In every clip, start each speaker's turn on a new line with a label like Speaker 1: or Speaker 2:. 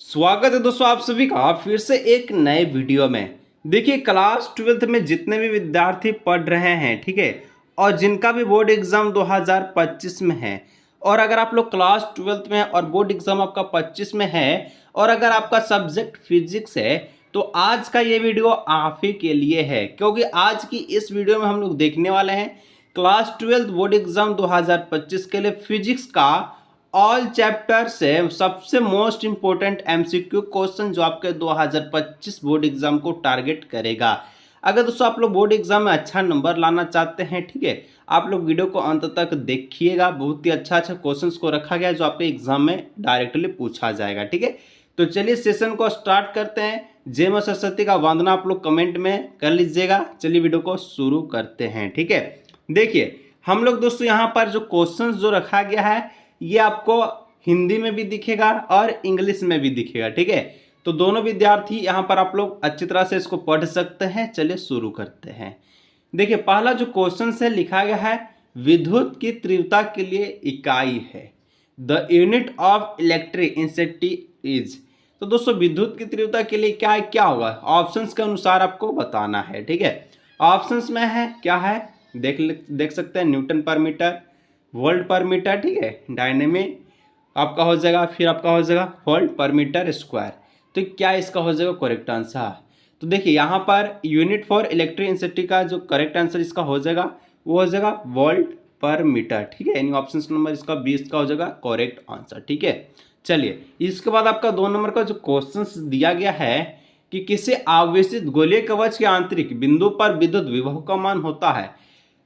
Speaker 1: स्वागत है दोस्तों आप सभी का फिर से एक नए वीडियो में। देखिए क्लास 12th में जितने भी विद्यार्थी पढ़ रहे हैं, ठीक है, और जिनका भी बोर्ड एग्जाम 2025 में है, और अगर आप लोग क्लास 12th में और बोर्ड एग्जाम आपका 25 में है, और अगर आपका सब्जेक्ट फिजिक्स है, तो आज का ये वीडियो आप ही के लिए है। क्योंकि आज की इस वीडियो में हम लोग देखने वाले हैं क्लास 12th बोर्ड एग्जाम 2025 के लिए फिजिक्स का ऑल चैप्टर से सबसे मोस्ट इंपॉर्टेंट एमसीक्यू क्वेश्चन जो आपके 2025 बोर्ड एग्जाम को टारगेट करेगा। अगर दोस्तों आप लोग बोर्ड एग्जाम में अच्छा नंबर लाना चाहते हैं, ठीक है, आप लोग वीडियो को अंत तक देखिएगा। बहुत ही अच्छा क्वेश्चंस को रखा गया है जो आपके एग्जाम में डायरेक्टली पूछा जाएगा, ठीक है। तो चलिए सेशन को स्टार्ट करते हैं। जय मां सरस्वती का वंदना आप लोग कमेंट में कर लीजिएगा। चलिए वीडियो को शुरू करते हैं, ठीक है। देखिए हम लोग दोस्तों यहाँ पर जो क्वेश्चन जो रखा गया है ये आपको हिंदी में भी दिखेगा और इंग्लिश में भी दिखेगा, ठीक है। तो दोनों विद्यार्थी यहाँ पर आप लोग अच्छी तरह से इसको पढ़ सकते हैं। चलिए शुरू करते हैं। देखिए पहला जो क्वेश्चन से लिखा गया है, विद्युत की तीव्रता के लिए इकाई है, the unit of electricity is. तो दोस्तों विद्युत की तीव्रता के लिए क्या होगा, ऑप्शंस के अनुसार आपको बताना है, ठीक है। ऑप्शंस में है क्या है, देख सकते हैं, न्यूटन पर मीटर, वोल्ट पर मीटर, ठीक है, डायनेमिक आपका हो जाएगा, फिर आपका हो जाएगा वोल्ट पर मीटर स्क्वायर। तो क्या इसका हो जाएगा करेक्ट आंसर। तो देखिए यहाँ पर यूनिट फॉर इलेक्ट्रिसिटी का जो करेक्ट आंसर इसका हो जाएगा वो हो जाएगा वोल्ट पर मीटर, ठीक है। यानी ऑप्शन नंबर इसका 20 का हो जाएगा करेक्ट आंसर, ठीक है। चलिए इसके बाद आपका 2 नंबर का जो क्वेश्चन दिया गया है कि किसी आवेशित गोलीय कवच के आंतरिक बिंदु पर विद्युत विभव का मान होता है,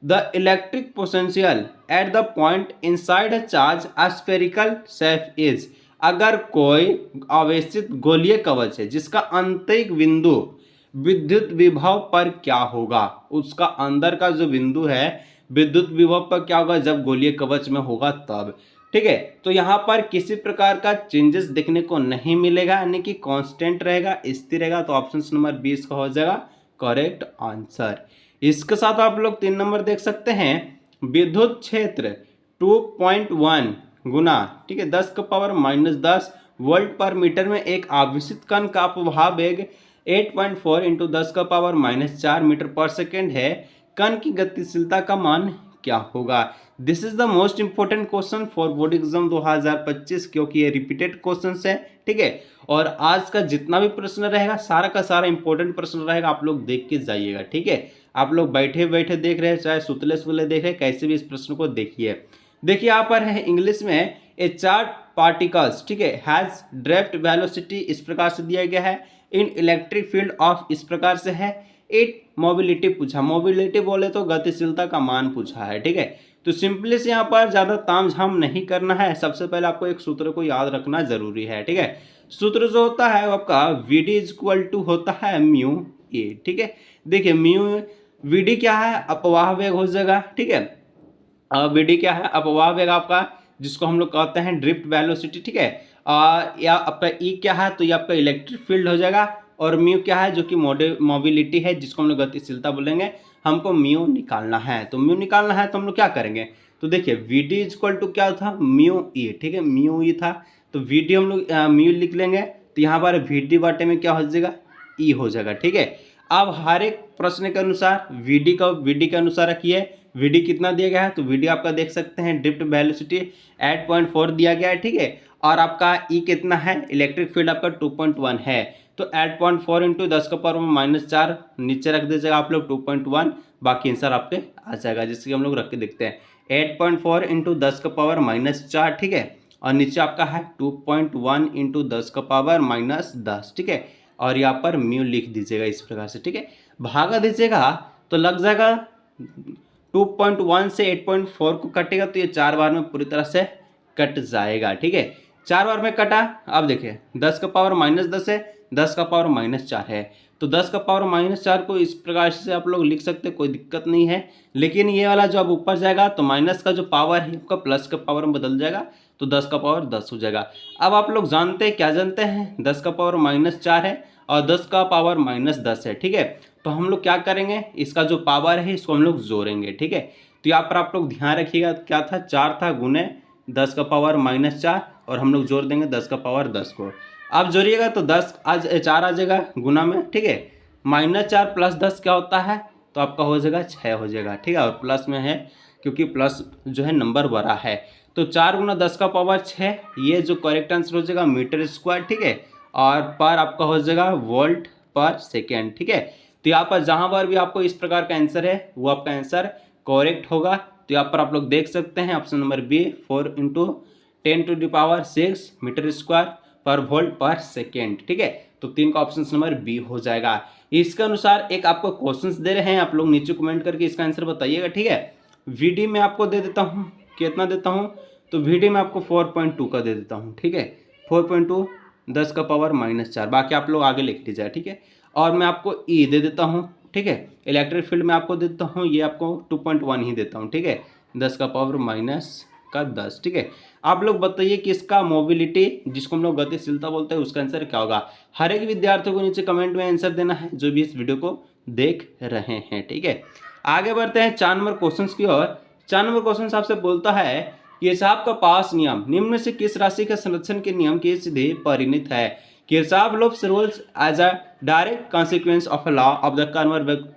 Speaker 1: the electric potential at the point inside a charge spherical shape is। अगर कोई आवेशित गोलीय कवच है जिसका आंतरिक बिंदु विद्युत विभव पर क्या होगा, उसका अंदर का जो बिंदु है विद्युत विभव पर क्या होगा जब गोलीय कवच में होगा तब, ठीक है। तो यहाँ पर किसी प्रकार का चेंजेस देखने को नहीं मिलेगा, यानी कि कांस्टेंट रहेगा, स्थिर रहेगा। तो ऑप्शन नंबर 20 का हो जाएगा करेक्ट आंसर। इसके साथ आप लोग 3 नंबर देख सकते हैं, विद्युत क्षेत्र 2.1 गुना, ठीक है, 10 का पावर -10 वोल्ट पर मीटर में एक आवेशित कण का अपवाह वेग 8.4 इंटू 10 का पावर -4 मीटर पर सेकेंड है। कण की गतिशीलता का मान क्या होगा। This is the most important question for board exam 2025, क्योंकि ये रिपीटेड क्वेश्चन है, ठीक है। और आज का जितना भी प्रश्न रहेगा सारा का सारा इंपॉर्टेंट प्रश्न रहेगा, आप लोग देख के जाइएगा, ठीक है। आप लोग बैठे बैठे देख रहे हैं चाहे सुतले सुतले देख रहे हैं, कैसे भी इस प्रश्न को देखिए। देखिए यहाँ पर है इंग्लिश में, ए चार्ज पार्टिकल्स, ठीक है, हैज ड्रिफ्ट वेलोसिटी इस प्रकार से दिया गया है, इन इलेक्ट्रिक फील्ड ऑफ इस प्रकार से है, इट मोबिलिटी पूछा, मोबिलिटी बोले तो गतिशीलता का मान पूछा है, ठीक है। तो सिंपली से यहाँ पर ज़्यादा तामझाम नहीं करना है। सबसे पहले आपको एक सूत्र को याद रखना जरूरी है, ठीक है। सूत्र जो होता है वो आपका V D is equal to होता है म्यू ए, ठीक है। देखिए म्यू वी डी क्या है, अपवाह वेग हो जाएगा, ठीक है। वी डी क्या है, अपवाह वेग आपका, जिसको हम लोग कहते हैं ड्रिफ्ट वेलोसिटी, ठीक है। या आपका ई क्या है, तो ये आपका इलेक्ट्रिक फील्ड हो जाएगा, और म्यू क्या है जो कि मोबिलिटी है, जिसको हम लोग गतिशीलता बोलेंगे। हमको म्यू निकालना है, तो म्यू निकालना है तो हम लोग क्या करेंगे, तो देखिए V D is equal to क्या था, म्यू ई, ठीक है, म्यू ई था, तो वी डी हम लोग म्यू लिख लेंगे। तो यहाँ पर वी डी बाटे में क्या हो जाएगा, ई हो जाएगा, ठीक है। अब हर एक प्रश्न के अनुसार वी डी के अनुसार रखिए। वी डी कितना दिया गया है, तो वी डी आपका देख सकते हैं ड्रिफ्ट वेलोसिटी 8.4 दिया गया है, ठीक है। और आपका ई कितना है, इलेक्ट्रिक फील्ड आपका 2.1 है, तो 8.4 इंटू 10 का पावर -4 नीचे रख दीजिएगा आप लोग 2.1, बाकी आंसर आपके आ जाएगा। जिससे हम लोग रख के देखते हैं 8.4 इंटू 10 का पावर -4, ठीक है, और नीचे आपका है 2.1 इंटू 10 का पावर -10, ठीक है। और यहाँ पर म्यू लिख दीजिएगा इस प्रकार से, ठीक है। भागा दीजिएगा तो लग जाएगा 2.1 से 8.4 को कटेगा, तो ये 4 बार में पूरी तरह से कट जाएगा, ठीक है। 4 बार में कटा। अब देखिए 10 का पावर -10 है, 10 का पावर -4 है, तो 10 का पावर -4 को इस प्रकार से आप लोग लिख सकते हैं, कोई दिक्कत नहीं है। लेकिन ये वाला जो अब ऊपर जाएगा तो माइनस का जो पावर है आपका प्लस का पावर में बदल जाएगा, तो 10 का पावर 10 हो जाएगा। अब आप लोग जानते हैं, क्या जानते हैं, 10 का पावर -4 है और 10 का पावर -10 है, ठीक है। तो हम लोग क्या करेंगे, इसका जो पावर है इसको हम लोग जोड़ेंगे, ठीक है। तो यहाँ पर आप लोग ध्यान रखिएगा, क्या था, 4 था गुने 10 का पावर -4, और हम लोग जोड़ देंगे 10 का पावर 10 को। आप जोड़िएगा तो 10 आज 4 आ जाएगा गुना में, ठीक है। -4 + 10 क्या होता है, तो आपका हो जाएगा 6 हो जाएगा, ठीक है। और प्लस में है क्योंकि प्लस जो है नंबर बड़ा है, तो 4 × 10⁻6 ये जो करेक्ट आंसर हो जाएगा मीटर स्क्वायर, ठीक है। और पर आपका हो जाएगा वोल्ट पर सेकेंड, ठीक है। तो यहाँ पर जहाँ पर भी आपको इस प्रकार का आंसर है वो आपका आंसर करेक्ट होगा। तो यहाँ पर आप लोग देख सकते हैं option number B 4 × 10⁻6 metre square पर वोल्ट पर सेकेंड, ठीक है। तो 3 का ऑप्शन नंबर बी हो जाएगा। इसके अनुसार एक आपको क्वेश्चंस दे रहे हैं, आप लोग नीचे कमेंट करके इसका आंसर बताइएगा, ठीक है। वीडी में आपको दे देता हूँ, कितना देता हूँ, तो वीडी में आपको 4.2 का दे देता हूँ, ठीक है। 4.2 10⁻⁻4, बाकी आप लोग आगे लिख लीजिएगा, ठीक है। और मैं आपको ई दे देता हूँ, ठीक है। इलेक्ट्रिक फील्ड में आपको देता हूँ, ये आपको 2.1 ही देता हूँ, ठीक है। 10⁻⁻10, ठीक है। आप लोग बताइए कि इसका मोबिलिटी जिसको हम लोग गतिशीलता बोलते हैं उसका आंसर क्या होगा। हर एक विद्यार्थियों को नीचे कमेंट में आंसर देना है जो भी इस वीडियो को देख रहे हैं, ठीक है। आगे बढ़ते हैं 4 नंबर क्वेश्चन की ओर। 4 नंबर क्वेश्चन आपसे बोलता है कि किरचॉफ का पास नियम निम्न में से किस राशि के संरक्षण के नियम के सीधे परिणत है। Kirchhoff laws rules as a direct consequence of a law of the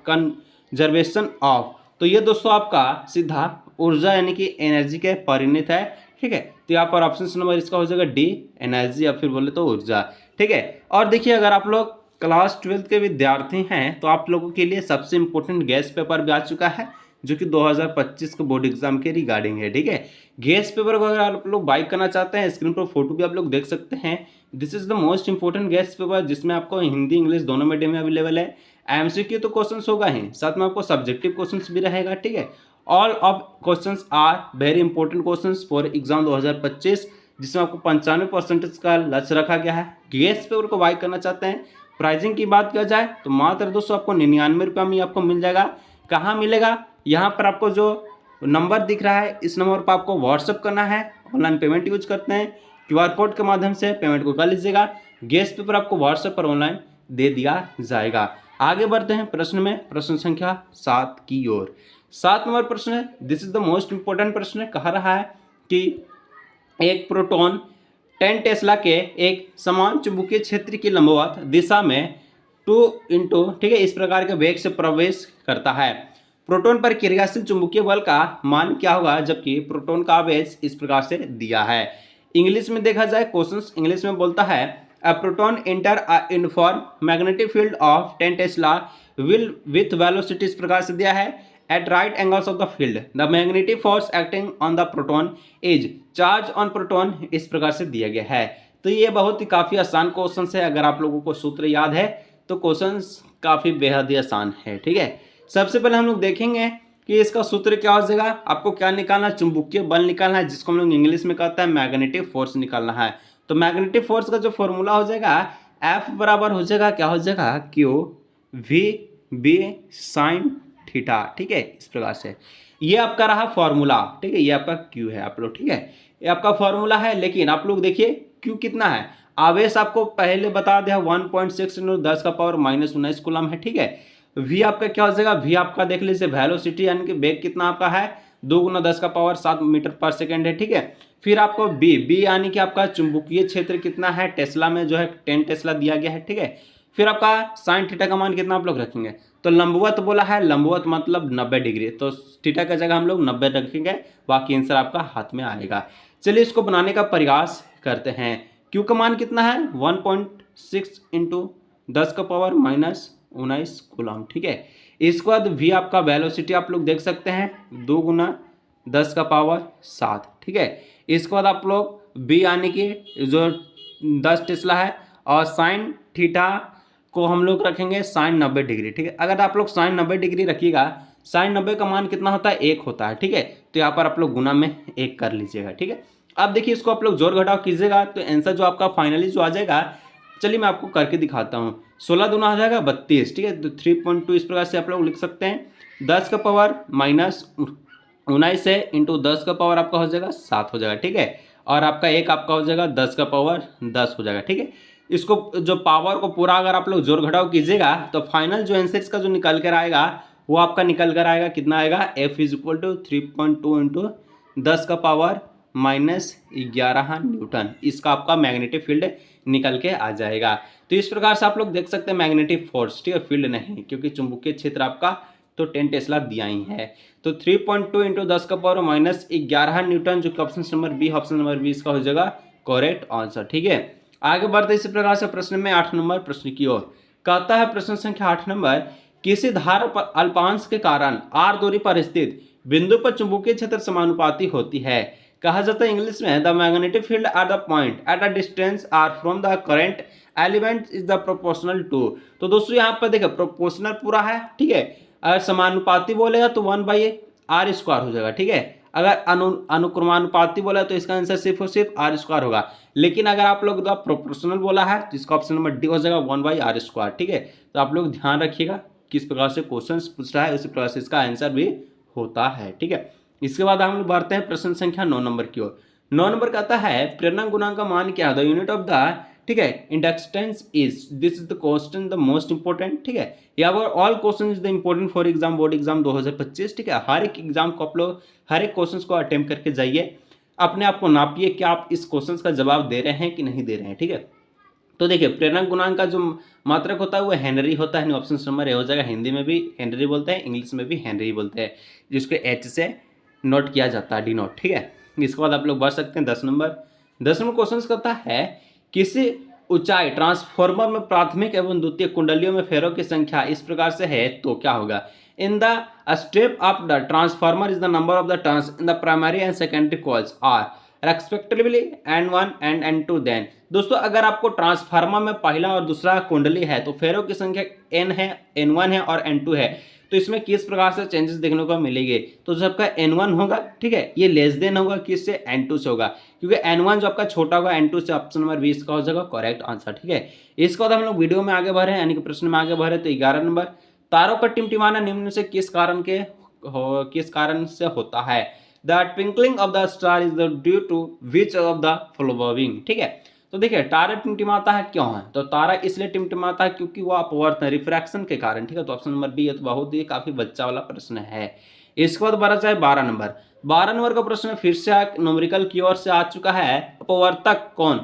Speaker 1: conservation of. तो ये दोस्तों आपका सीधा ऊर्जा यानी कि एनर्जी के परिणत है, ठीक है। तो यहाँ पर ऑप्शन नंबर इसका हो जाएगा डी, एनर्जी या फिर बोले तो ऊर्जा, ठीक है। और देखिए अगर आप लोग क्लास 12 के विद्यार्थी हैं तो आप लोगों के लिए सबसे इंपॉर्टेंट गैस पेपर भी आ चुका है जो कि 2025 के बोर्ड एग्जाम के रिगार्डिंग है, ठीक है। गैस पेपर को अगर आप लोग बाई करना चाहते हैं, स्क्रीन पर फोटो भी आप लोग देख सकते हैं। This is the most important gas paper जिसमें आपको हिंदी इंग्लिश दोनों मीडियम में अवेलेबल है। एमसीक्यू तो क्वेश्चंस होगा ही, साथ में आपको सब्जेक्टिव क्वेश्चंस भी रहेगा, ठीक है। All of questions are very important questions for exam 2025 जिसमें आपको 95% का लक्ष्य रखा गया है। गैस पेपर को बाई करना चाहते हैं, प्राइसिंग की बात किया जाए तो मात्र दोस्तों आपको 99 रुपये में आपको मिल जाएगा। कहाँ मिलेगा, यहाँ पर आपको जो नंबर दिख रहा है इस नंबर पर आपको व्हाट्सअप करना है। ऑनलाइन पेमेंट यूज करते हैं, QR कोड के माध्यम से पेमेंट को कर लीजिएगा। गैस पेपर आपको व्हाट्सएप पर ऑनलाइन दे दिया जाएगा। आगे बढ़ते हैं प्रश्न में, प्रश्न संख्या 7 की ओर। 7 नंबर प्रश्न है, this is the most important प्रश्न है। कह रहा है कि एक प्रोटॉन 10 टेस्ला के एक समान चुंबकीय क्षेत्र की लंबवत दिशा में 2 इंटू, ठीक है, इस प्रकार के वेग से प्रवेश करता है। प्रोटॉन पर क्रियाशील चुंबकीय बल का मान क्या होगा जबकि प्रोटॉन का आवेश इस प्रकार से दिया है। इंग्लिश में देखा जाए क्वेश्चंस इंग्लिश में बोलता है a proton enter a uniform magnetic field of 10 tesla will with velocity इस प्रकार से दिया है at right angles of the field the magnetic force acting on the proton is charge on proton इस प्रकार से दिया गया है। तो ये बहुत ही काफ़ी आसान क्वेश्चन है। अगर आप लोगों को सूत्र याद है तो क्वेश्चन काफ़ी बेहद ही आसान है, ठीक है। सबसे पहले हम लोग देखेंगे कि इसका सूत्र क्या हो जाएगा। आपको क्या निकालना है, चुंबकीय बल निकालना है जिसको हम लोग इंग्लिश में कहते हैं मैग्नेटिक फोर्स निकालना है। तो मैग्नेटिक फोर्स का जो फॉर्मूला हो जाएगा F बराबर हो जाएगा क्या हो जाएगा QV sin थीटा, ठीक है। इस प्रकार से ये आपका रहा फॉर्मूला, ठीक है। ये आपका Q है आप लोग, ठीक है, ये आपका फॉर्मूला है। लेकिन आप लोग देखिए Q कितना है, आवेश आपको पहले बता दिया 1.6 × 10⁻−19 कूलम है, ठीक है। V आपका क्या हो जाएगा, V आपका देख लीजिए वेलोसिटी यानी कि वेग कितना आपका है 2 × 10⁻7 मीटर पर सेकेंड है, ठीक है। फिर आपको B यानी कि आपका चुंबकीय क्षेत्र कितना है टेस्ला में जो है 10 टेस्ला दिया गया है, ठीक है। फिर आपका साइन थीटा का मान कितना आप लोग रखेंगे, तो लंबवत बोला है, लंबवत मतलब 90 डिग्री, तो थीटा का जगह हम लोग 90 रखेंगे, बाकी आंसर आपका हाथ में आएगा। चलिए इसको बनाने का प्रयास करते हैं। Q का मान कितना है 1.6 × 10⁻−19 कूलम, ठीक है। इसके बाद V आपका वेलोसिटी आप लोग देख सकते हैं 2 × 10⁻7, ठीक है। इसके बाद आप लोग B यानी कि जो 10 टेस्ला है और साइन थीटा को हम लोग रखेंगे साइन 90 डिग्री, ठीक है। अगर आप लोग साइन 90 डिग्री रखिएगा, साइन 90 का मान कितना होता है 1 होता है, ठीक है। तो यहाँ पर आप लोग गुना में 1 कर लीजिएगा, ठीक है। अब देखिए इसको आप लोग जोड़ घटाव कीजिएगा तो आंसर जो आपका फाइनली जो आ जाएगा, चलिए मैं आपको करके दिखाता हूँ। 16 दूना हो जाएगा 32, ठीक है। तो 3.2 इस प्रकार से आप लोग लिख सकते हैं। 10⁻−19 है इंटू 10 का पावर आपका हो जाएगा 7 हो जाएगा, ठीक है। और आपका एक आपका हो जाएगा 10⁻10 हो जाएगा, ठीक है। इसको जो पावर को पूरा अगर आप लोग जोड़ घटाव कीजिएगा तो फाइनल जो आंसर इसका जो निकल कर आएगा वो आपका निकल कर आएगा कितना आएगा F = 3.2 × 10⁻−19 -11 न्यूटन। इसका आपका मैग्नेटिक फील्ड निकल के आ जाएगा। तो इस प्रकार से आप लोग देख सकते हैं मैग्नेटिक फोर्स, ठीक है, फील्ड नहीं, क्योंकि चुंबकीय क्षेत्र आपका तो 10 टेस्ला दिया ही है। तो 3.2 × 10⁻11 न्यूटन, जो कि ऑप्शन नंबर बी इसका हो जाएगा करेक्ट आंसर। ठीक है, आगे बढ़ते इसी प्रकार से प्रश्न में 8 नंबर प्रश्न की ओर। कहता है प्रश्न संख्या 8 नंबर, किसी धार पर अल्पांश के कारण r दूरी पर स्थित बिंदु पर चुंबकीय क्षेत्र समानुपाती होती है। कहा जाता है इंग्लिश में, the magnetic field at the point at a distance R from the current element is the proportional to. तो दोस्तों यहाँ पर देखिए प्रोपोर्शनल पूरा है, ठीक है, अगर समानुपाती बोलेगा तो 1/r² हो जाएगा। ठीक है, अगर अनुक्रमानुपाती बोला तो इसका आंसर सिर्फ और सिर्फ r² होगा। लेकिन अगर आप लोग द प्रोपोर्शनल बोला है तो इसका ऑप्शन नंबर डी हो जाएगा 1/r²। ठीक है, तो आप लोग ध्यान रखिएगा किस प्रकार से क्वेश्चन पूछ रहा है, उसी प्रकार से इसका आंसर भी होता है। ठीक है, इसके बाद हम लोग बढ़ते हैं प्रश्न संख्या 9 नंबर की ओर। 9 नंबर कहता है प्रेरणा गुणांक का मान क्या है, द यूनिट ऑफ द, ठीक है, inductance is, this is the question the most important. ठीक है, यहाँ पर all question is the important for exam, board exam 2025। ठीक है, हर एक एग्जाम को आप लोग हर एक क्वेश्चन को अटेम्प्ट करके जाइए, अपने आप को नापिए कि आप इस क्वेश्चन का जवाब दे रहे हैं कि नहीं दे रहे हैं। ठीक है, तो देखिए प्रेरणा गुणांक का जो मात्रक होता है वो हेनरी होता है। ऑप्शन नंबर ए हो जाएगा। हिंदी में भी हेनरी बोलते हैं, इंग्लिश में भी हेनरी बोलते हैं, जिसको एच से नोट किया जाता है, डी नोट। ठीक है, इसके बाद आप लोग बढ़ सकते हैं 10 नंबर। 10 नंबर क्वेश्चन कहता है किसी ऊंचाई ट्रांसफार्मर में प्राथमिक एवं द्वितीय कुंडलियों में फेरों की संख्या इस प्रकार से है तो क्या होगा। In the step of the transformer is the number of the turns in the primary and secondary coils are respectively N1 and N2 then. दोस्तों अगर आपको ट्रांसफार्मर में पहला और दूसरा कुंडली है तो फेरों की संख्या N है, N1 है और N2 है, तो इसमें किस प्रकार से चेंजेस देखने को मिलेंगे। तो जो आपका N1 होगा, ठीक है, ये लेस देन होगा किससे, N2 से होगा, क्योंकि N1 जो आपका छोटा होगा N2 से। ऑप्शन नंबर 20 का हो जाएगा करेक्ट आंसर। ठीक है, इसके बाद हम लोग वीडियो में आगे बढ़े, यानी कि प्रश्न में आगे बढ़े। तो 11 नंबर, तारों का टिमटिमाना निम्न से किस कारण से होता है। The twinkling of the star is due to which of the following. ठीक है, तो देखिए तारा टिमटिमाता है क्यों है, तो तारा इसलिए टिमटिमाता है क्योंकि वो अपवर्तन रिफ्रैक्शन के कारण। ठीक है, तो ऑप्शन नंबर बी है। तो बहुत ही काफी बच्चा वाला प्रश्न है। इसके बाद बढ़ा जाए 12 नंबर। 12 नंबर का प्रश्न फिर से न्यूमेरिकल की ओर से आ चुका है। अपवर्तक कौन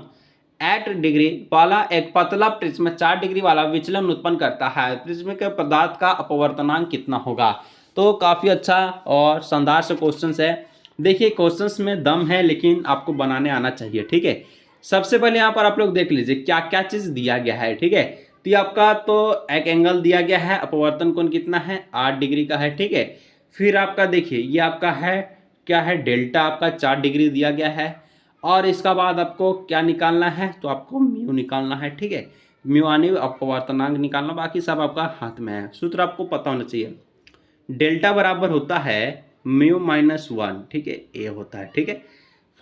Speaker 1: 8 डिग्री वाला एक पतला प्रिज्म 4 डिग्री वाला विचलन उत्पन्न करता है, प्रिज्म के पदार्थ का अपवर्तनांक कितना होगा। तो काफी अच्छा और शानदार से क्वेश्चन है। देखिए क्वेश्चंस में दम है, लेकिन आपको बनाने आना चाहिए। ठीक है, सबसे पहले यहाँ पर आप लोग देख लीजिए क्या क्या चीज दिया गया है। ठीक है, तो आपका तो एक एंगल दिया गया है, अपवर्तन कोण कितना है 8 डिग्री का है। ठीक है, फिर आपका देखिए ये आपका है क्या है, डेल्टा आपका 4 डिग्री दिया गया है, और इसका बाद आपको क्या निकालना है, तो आपको म्यू निकालना है। ठीक है, म्यू आने अपवर्तनांक निकालना, बाकी सब आपका हाथ में है। सूत्र आपको पता होना चाहिए, डेल्टा बराबर होता है म्यू -1। ठीक है, ए होता है। ठीक है,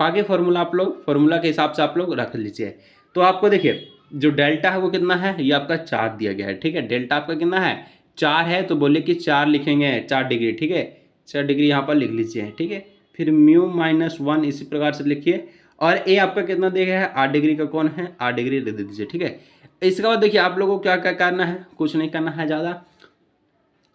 Speaker 1: आगे फॉर्मूला आप लोग फॉर्मूला के हिसाब से आप लोग रख लीजिए। तो आपको देखिए जो डेल्टा है वो कितना है, ये आपका 4 दिया गया है। ठीक है, डेल्टा आपका कितना है 4 है, तो बोलिए कि 4 लिखेंगे 4 डिग्री। ठीक है, 4 डिग्री यहाँ पर लिख लीजिए। ठीक है, फिर म्यू -1 इसी प्रकार से लिखिए, और ए आपका कितना दिया गया है 8 डिग्री का कौन है 8 डिग्री दे दीजिए। ठीक है, इसके बाद देखिए आप लोगों को क्या क्या करना है, कुछ नहीं करना है ज़्यादा।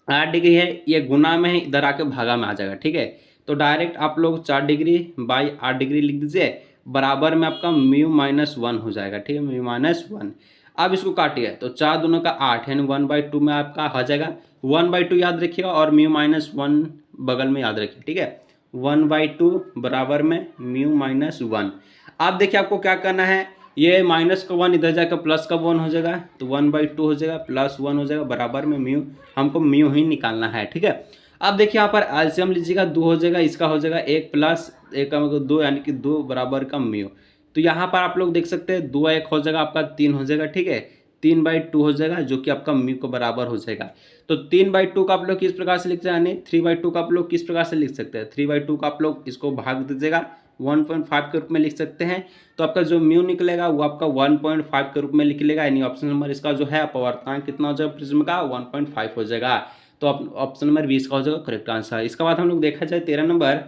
Speaker 1: 8 डिग्री है, ये गुना में है, इधर आके भागा में आ जाएगा। ठीक है, तो डायरेक्ट आप लोग 4 डिग्री बाई 8 डिग्री लिख दीजिए, बराबर में आपका म्यू -1 हो जाएगा। ठीक है, म्यू -1। अब इसको काटिए तो 4 दूनों का 8 यानी 1/2 में आपका आ जाएगा। 1/2 याद रखिएगा और म्यू -1 बगल में याद रखिए। ठीक है, 1/2 बराबर में म्यू -1। अब देखिए आपको क्या करना है, ये माइनस का 1 इधर जाकर प्लस का 1 हो जाएगा, तो 1/2 हो जाएगा, +1 हो जाएगा, बराबर में म्यू, हमको म्यू ही निकालना है। ठीक है, अब देखिए यहाँ पर एलसीएम लीजिएगा, 2 हो जाएगा, इसका हो जाएगा 1 + 1 का मतलब 2, यानी कि 2 बराबर का म्यू। तो यहाँ पर आप लोग देख सकते हैं 2 1 हो जाएगा, आपका 3 हो जाएगा। ठीक है, 3/2 हो जाएगा, जो कि आपका म्यू को बराबर हो जाएगा। तो 3/2 का आप लोग किस प्रकार से लिख सकते हैं, यानी 3/2 का आप लोग किस प्रकार से लिख सकते हैं, 3/2 का आप लोग इसको भाग दीजिएगा, 1.5 के रूप में लिख सकते हैं। तो आपका जो म्यू निकलेगा वो आपका 1.5 के रूप में निकलेगा, यानी ऑप्शन नंबर इसका जो है अपवर्तनांक कितना हो जाएगा प्रिज्म का 1.5 हो जाएगा। तो ऑप्शन नंबर 20 का हो जाएगा करेक्ट आंसर। इसके बाद हम लोग देखा जाए 13 नंबर,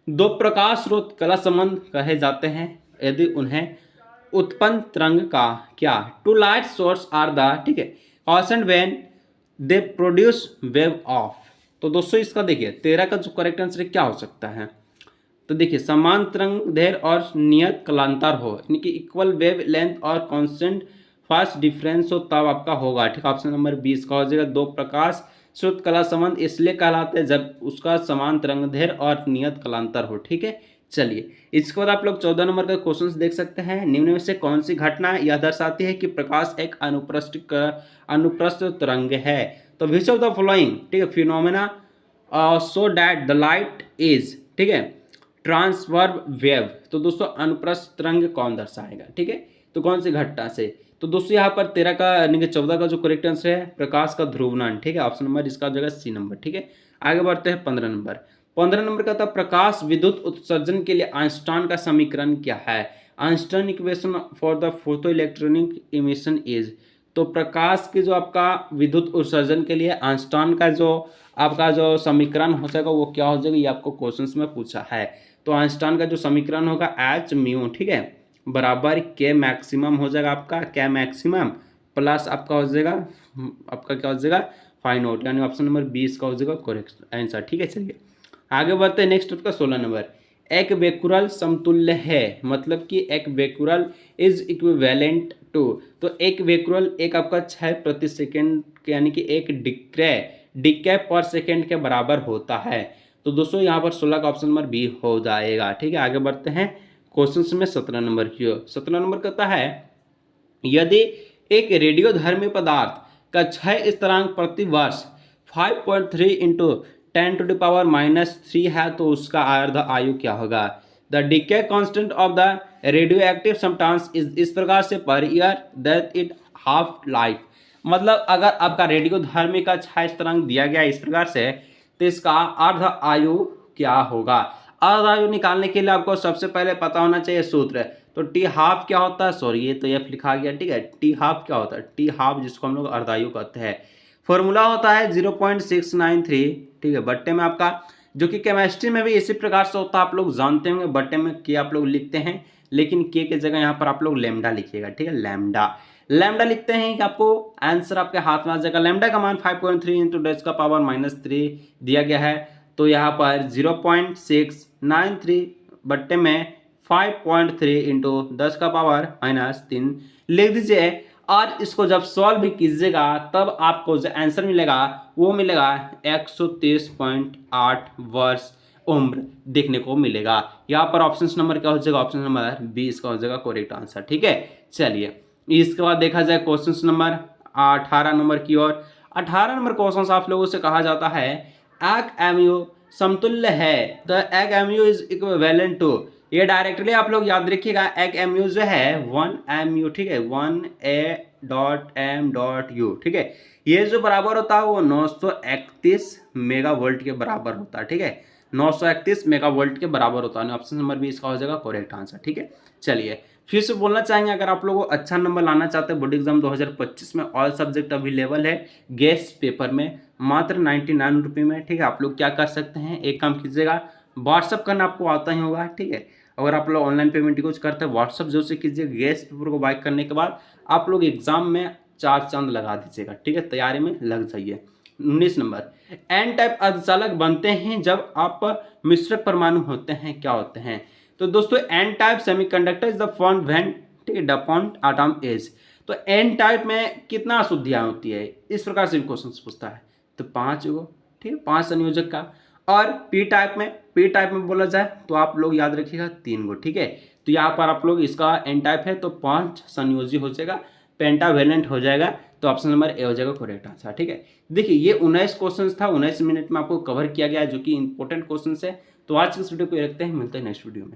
Speaker 1: 2 प्रकाश स्रोत कला संबंध कहे जाते हैं यदि उन्हें उत्पन्न तरंग का क्या, 2 लाइट सोर्स आर द, ठीक है, constant when they produce wave of. तो दोस्तों इसका देखिए 13 का जो करेक्ट आंसर क्या हो सकता है, तो देखिए समान तरंगदैर्घ्य और नियत कालांतर हो, यानी कि इक्वल वेव लेंथ और कांस्टेंट फास्ट डिफरेंस हो, तब आपका होगा। ठीक है, ऑप्शन नंबर 20 का हो जाएगा। दो प्रकाश स्रोत कला संबंध इसलिए कहलाते हैं जब उसका समान तरंगदैर्घ्य और नियत कालांतर हो। ठीक है, चलिए इसके बाद आप लोग 14 नंबर का क्वेश्चन देख सकते हैं। निम्न में से कौन सी घटना यह दर्शाती है कि प्रकाश एक अनुप्रस्थ तरंग है? तो विच ऑफ द फॉलोइंग, ठीक है, phenomena so that the light is, ठीक है, ट्रांसवर्ब वेव। तो दोस्तों अनुप्रस्थ तरंग कौन दर्शाएगा? ठीक है, तो कौन सी घटना से? तो दोस्तों यहाँ पर 13 का यानी कि 14 का जो करेक्ट आंसर है प्रकाश का ध्रुवनान। ठीक है, ऑप्शन नंबर इसका जगह सी नंबर। ठीक है, आगे बढ़ते हैं 15 नंबर। 15 नंबर का था प्रकाश विद्युत उत्सर्जन के लिए आइंस्टाइन का समीकरण क्या है? Einstein equation for the photo electronic emission is. तो प्रकाश के जो आपका विद्युत उत्सर्जन के लिए आइंस्टाइन का जो आपका जो समीकरण हो जाएगा वो क्या हो जाएगा, ये आपको क्वेश्चंस में पूछा है। तो आइंस्टाइन का जो समीकरण होगा एच म्यू, ठीक है, बराबर के मैक्सिमम हो जाएगा आपका, क्या मैक्सिमम प्लस आपका हो जाएगा आपका क्या हो जाएगा फाइ नॉट, यानी ऑप्शन नंबर 20 का हो जाएगा करेक्ट आंसर। ठीक है, चलिए आगे बढ़ते हैं नेक्स्ट का 16 नंबर। एक वेक्यूरल समतुल्य है, मतलब कि एक वेक्यूरल इज इक्विवेलेंट टू। तो एक वेक्यूरल एक आपका 6 प्रति सेकेंड यानी कि एक डिक्के पर सेकेंड के बराबर होता है। तो दोस्तों यहाँ पर 16 का ऑप्शन नंबर बी हो जाएगा। ठीक है, आगे बढ़ते हैं क्वेश्चन में 17 नंबर की ओर। 17 नंबर कहता है यदि एक रेडियोधर्मी पदार्थ का क्षय स्थिरांक प्रति वर्ष 5.3 इंटू 10⁻³ है तो उसका अर्ध आयु क्या होगा? The decay constant of the radio active substance is इस प्रकार से per year that it half life. मतलब अगर आपका रेडियोधर्मी का क्षय स्थिरांक दिया गया इस प्रकार से तो इसका अर्ध आयु क्या होगा? अर्ध आयु निकालने के लिए आपको सबसे पहले पता होना चाहिए सूत्र। तो टी हाफ क्या होता है, सॉरी ये तो एफ लिखा गया। ठीक है, टी हाफ क्या होता है? टी हाफ जिसको हम लोग अर्धायु कहते हैं, फॉर्मूला होता है 0.693। ठीक है, बट्टे में आपका जो कि केमिस्ट्री में भी इसी प्रकार से होता है, आप लोग जानते होंगे। बट्टे में के आप लोग लिखते हैं, लेकिन के जगह यहाँ पर आप लोग लैम्डा लिखिएगा। ठीक है, लैम्डा लिखते हैं कि आपको आंसर आपके हाथ में आ जाएगा। लैम्डा का मान 5.3 इंटू 10⁻³ दिया गया है। तो यहाँ पर 0.693 बट्टे में 5.3 इंटू 10⁻³ लिख दीजिए। और इसको जब सॉल्व कीजिएगा तब आपको जो आंसर मिलेगा वो मिलेगा 130.8 वर्ष उम्र देखने को मिलेगा। यहाँ पर ऑप्शन नंबर क्या हो जाएगा? ऑप्शन नंबर 20 का हो जाएगा करेक्ट आंसर। ठीक है, चलिए इसके बाद देखा जाए क्वेश्चन नंबर 18 नंबर की ओर। 18 नंबर क्वेश्चन आप लोगों से कहा जाता है एक एमयू समतुल्य है। द एक एमयू इज इक्विवेलेंट टू, ये डायरेक्टली आप लोग याद रखिएगा। एक एमयू जो है 1 एमयू, ठीक है, 1A.M.U। ठीक है, ये जो बराबर होता है वो 931 मेगावोल्ट के बराबर होता है। ठीक है, 931 मेगावोल्ट के बराबर होता है। ऑप्शन नंबर 20 का हो जाएगा करेक्ट आंसर। ठीक है, चलिए फिर से बोलना चाहेंगे अगर आप लोगों को अच्छा नंबर लाना चाहते हैं बोर्ड एग्जाम 2025 में ऑल सब्जेक्ट अवेलेबल है गेस्ट पेपर में मात्र 99 रुपये में। ठीक है, आप लोग क्या कर सकते हैं, एक काम कीजिएगा, व्हाट्सअप करना आपको आता ही होगा। ठीक है, अगर आप लोग ऑनलाइन पेमेंट यूज करते हैं व्हाट्सअप जो से कीजिए। गेस्ट पेपर को बाय करने के बाद आप लोग एग्जाम में 4 चांद लगा दीजिएगा। ठीक है, तैयारी में लग जाइए। 19 नंबर, एन टाइप अर्धचालक बनते हैं जब आप मिश्रक परमाणु होते हैं, क्या होते हैं? तो दोस्तों N type semiconductor is the form when, ठीक है, डॉन एटम एज। तो एन टाइप में कितना अशुद्धियां होती है, इस प्रकार से क्वेश्चन पूछता है। तो 5 गो, ठीक है, 5 संयोजक का। और पी टाइप में बोला जाए तो आप लोग याद रखिएगा 3 गो। ठीक है, तो यहाँ पर आप लोग इसका एन टाइप है तो 5 संयोजी हो जाएगा, पेंटावेलेंट हो जाएगा। तो ऑप्शन नंबर ए हो जाएगा करेक्ट आंसर। ठीक है, देखिए ये 19 क्वेश्चन था, 19 मिनट में आपको कवर किया गया है जो कि इंपॉर्टेंट क्वेश्चन है। तो आज की इस वीडियो को रखते हैं, मिलते हैं नेक्स्ट वीडियो में।